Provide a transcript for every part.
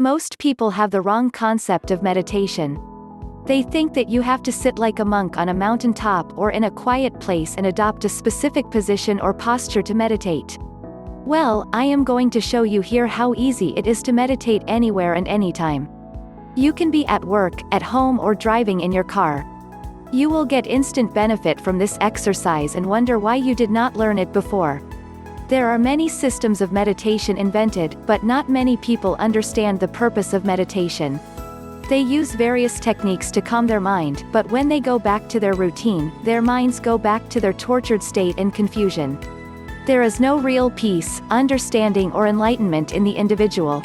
Most people have the wrong concept of meditation. They think that you have to sit like a monk on a mountain top or in a quiet place and adopt a specific position or posture to meditate. Well, I am going to show you here how easy it is to meditate anywhere and anytime. You can be at work, at home, or driving in your car. You will get instant benefit from this exercise and wonder why you did not learn it before. There are many systems of meditation invented, but not many people understand the purpose of meditation. They use various techniques to calm their mind, but when they go back to their routine, their minds go back to their tortured state and confusion. There is no real peace, understanding, or enlightenment in the individual.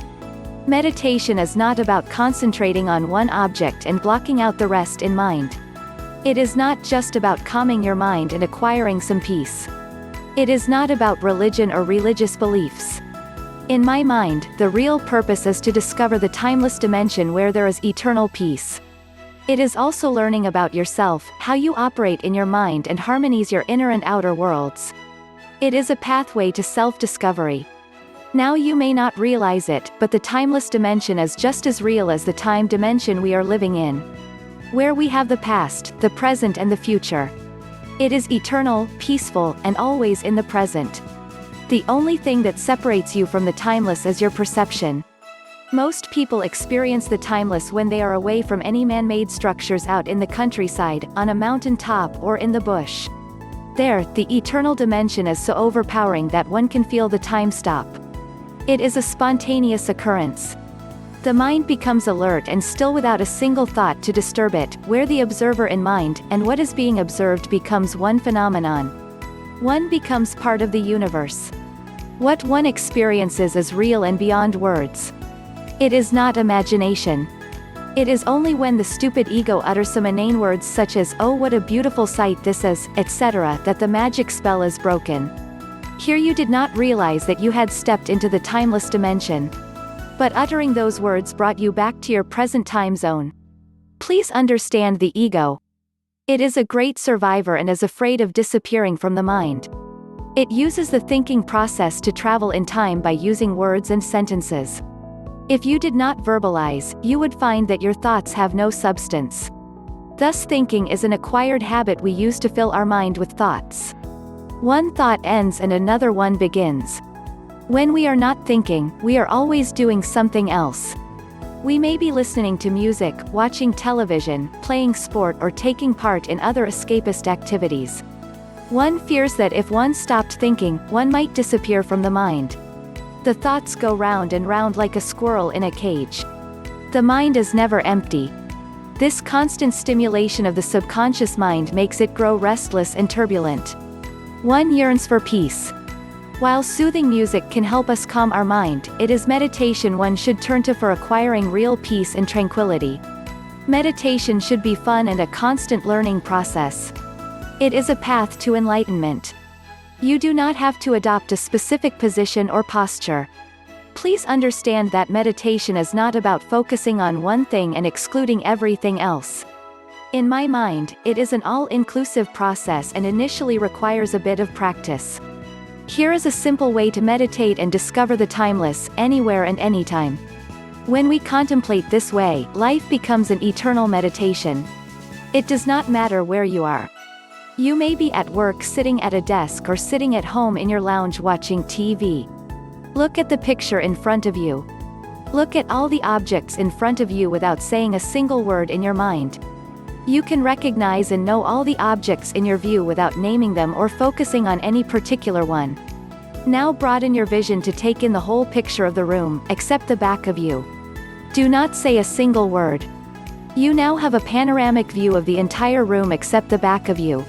Meditation is not about concentrating on one object and blocking out the rest in mind. It is not just about calming your mind and acquiring some peace. It is not about religion or religious beliefs. In my mind, the real purpose is to discover the timeless dimension where there is eternal peace. It is also learning about yourself, how you operate in your mind and harmonize your inner and outer worlds. It is a pathway to self-discovery. Now you may not realize it, but the timeless dimension is just as real as the time dimension we are living in, where we have the past, the present, and the future. It is eternal, peaceful, and always in the present. The only thing that separates you from the timeless is your perception. Most people experience the timeless when they are away from any man-made structures out in the countryside, on a mountain top, or in the bush. There, the eternal dimension is so overpowering that one can feel the time stop. It is a spontaneous occurrence. The mind becomes alert and still without a single thought to disturb it, where the observer in mind, and what is being observed becomes one phenomenon. One becomes part of the universe. What one experiences is real and beyond words. It is not imagination. It is only when the stupid ego utters some inane words such as, "Oh, what a beautiful sight this is," etc., that the magic spell is broken. Here you did not realize that you had stepped into the timeless dimension. But uttering those words brought you back to your present time zone. Please understand the ego. It is a great survivor and is afraid of disappearing from the mind. It uses the thinking process to travel in time by using words and sentences. If you did not verbalize, you would find that your thoughts have no substance. Thus thinking is an acquired habit we use to fill our mind with thoughts. One thought ends and another one begins. When we are not thinking, we are always doing something else. We may be listening to music, watching television, playing sport, or taking part in other escapist activities. One fears that if one stopped thinking, one might disappear from the mind. The thoughts go round and round like a squirrel in a cage. The mind is never empty. This constant stimulation of the subconscious mind makes it grow restless and turbulent. One yearns for peace. While soothing music can help us calm our mind, it is meditation one should turn to for acquiring real peace and tranquility. Meditation should be fun and a constant learning process. It is a path to enlightenment. You do not have to adopt a specific position or posture. Please understand that meditation is not about focusing on one thing and excluding everything else. In my mind, it is an all-inclusive process and initially requires a bit of practice. Here is a simple way to meditate and discover the timeless, anywhere and anytime. When we contemplate this way, life becomes an eternal meditation. It does not matter where you are. You may be at work sitting at a desk or sitting at home in your lounge watching TV. Look at the picture in front of you. Look at all the objects in front of you without saying a single word in your mind. You can recognize and know all the objects in your view without naming them or focusing on any particular one. Now broaden your vision to take in the whole picture of the room, except the back of you. Do not say a single word. You now have a panoramic view of the entire room except the back of you.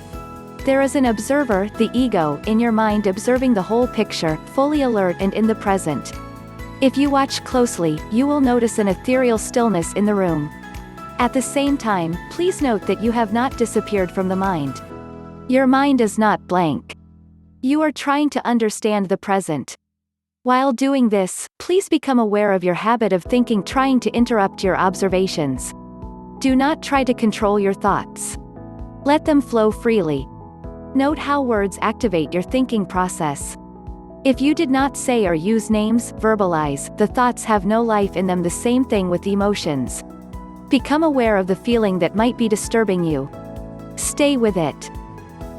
There is an observer, the ego, in your mind observing the whole picture, fully alert and in the present. If you watch closely, you will notice an ethereal stillness in the room. At the same time, please note that you have not disappeared from the mind. Your mind is not blank. You are trying to understand the present. While doing this, please become aware of your habit of thinking trying to interrupt your observations. Do not try to control your thoughts. Let them flow freely. Note how words activate your thinking process. If you did not say or use names, verbalize, the thoughts have no life in them. The same thing with emotions. Become aware of the feeling that might be disturbing you. Stay with it.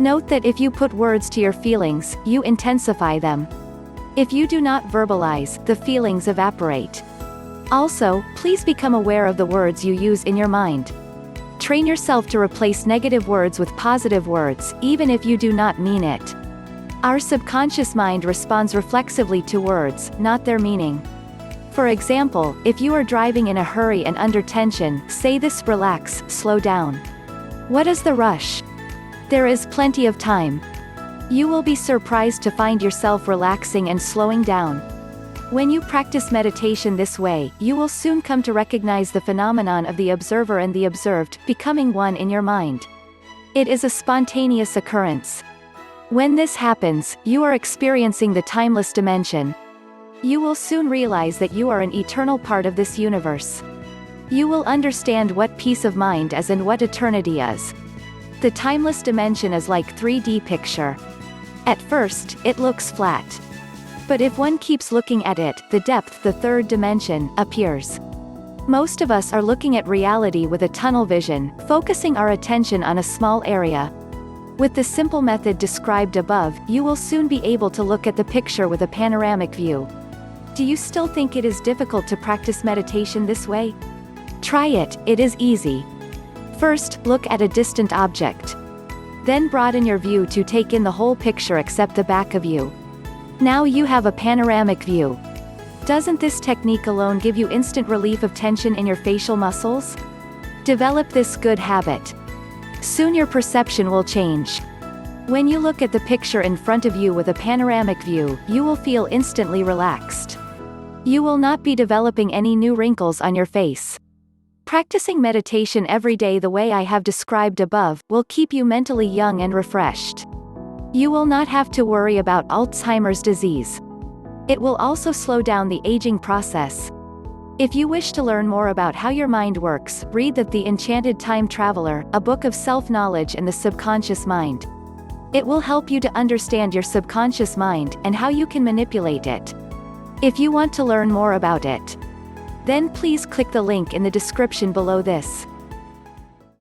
Note that if you put words to your feelings, you intensify them. If you do not verbalize, the feelings evaporate. Also, please become aware of the words you use in your mind. Train yourself to replace negative words with positive words, even if you do not mean it. Our subconscious mind responds reflexively to words, not their meaning. For example, if you are driving in a hurry and under tension, say this: relax, slow down. What is the rush? There is plenty of time. You will be surprised to find yourself relaxing and slowing down. When you practice meditation this way, you will soon come to recognize the phenomenon of the observer and the observed, becoming one in your mind. It is a spontaneous occurrence. When this happens, you are experiencing the timeless dimension. You will soon realize that you are an eternal part of this universe. You will understand what peace of mind is and what eternity is. The timeless dimension is like 3D picture. At first, it looks flat. But if one keeps looking at it, the depth, the third dimension, appears. Most of us are looking at reality with a tunnel vision, focusing our attention on a small area. With the simple method described above, you will soon be able to look at the picture with a panoramic view. Do you still think it is difficult to practice meditation this way? Try it, it is easy. First, look at a distant object. Then broaden your view to take in the whole picture except the back of you. Now you have a panoramic view. Doesn't this technique alone give you instant relief of tension in your facial muscles? Develop this good habit. Soon your perception will change. When you look at the picture in front of you with a panoramic view, you will feel instantly relaxed. You will not be developing any new wrinkles on your face. Practicing meditation every day the way I have described above, will keep you mentally young and refreshed. You will not have to worry about Alzheimer's disease. It will also slow down the aging process. If you wish to learn more about how your mind works, read The Enchanted Time Traveler, a book of self-knowledge and the subconscious mind. It will help you to understand your subconscious mind, and how you can manipulate it. If you want to learn more about it, then please click the link in the description below this.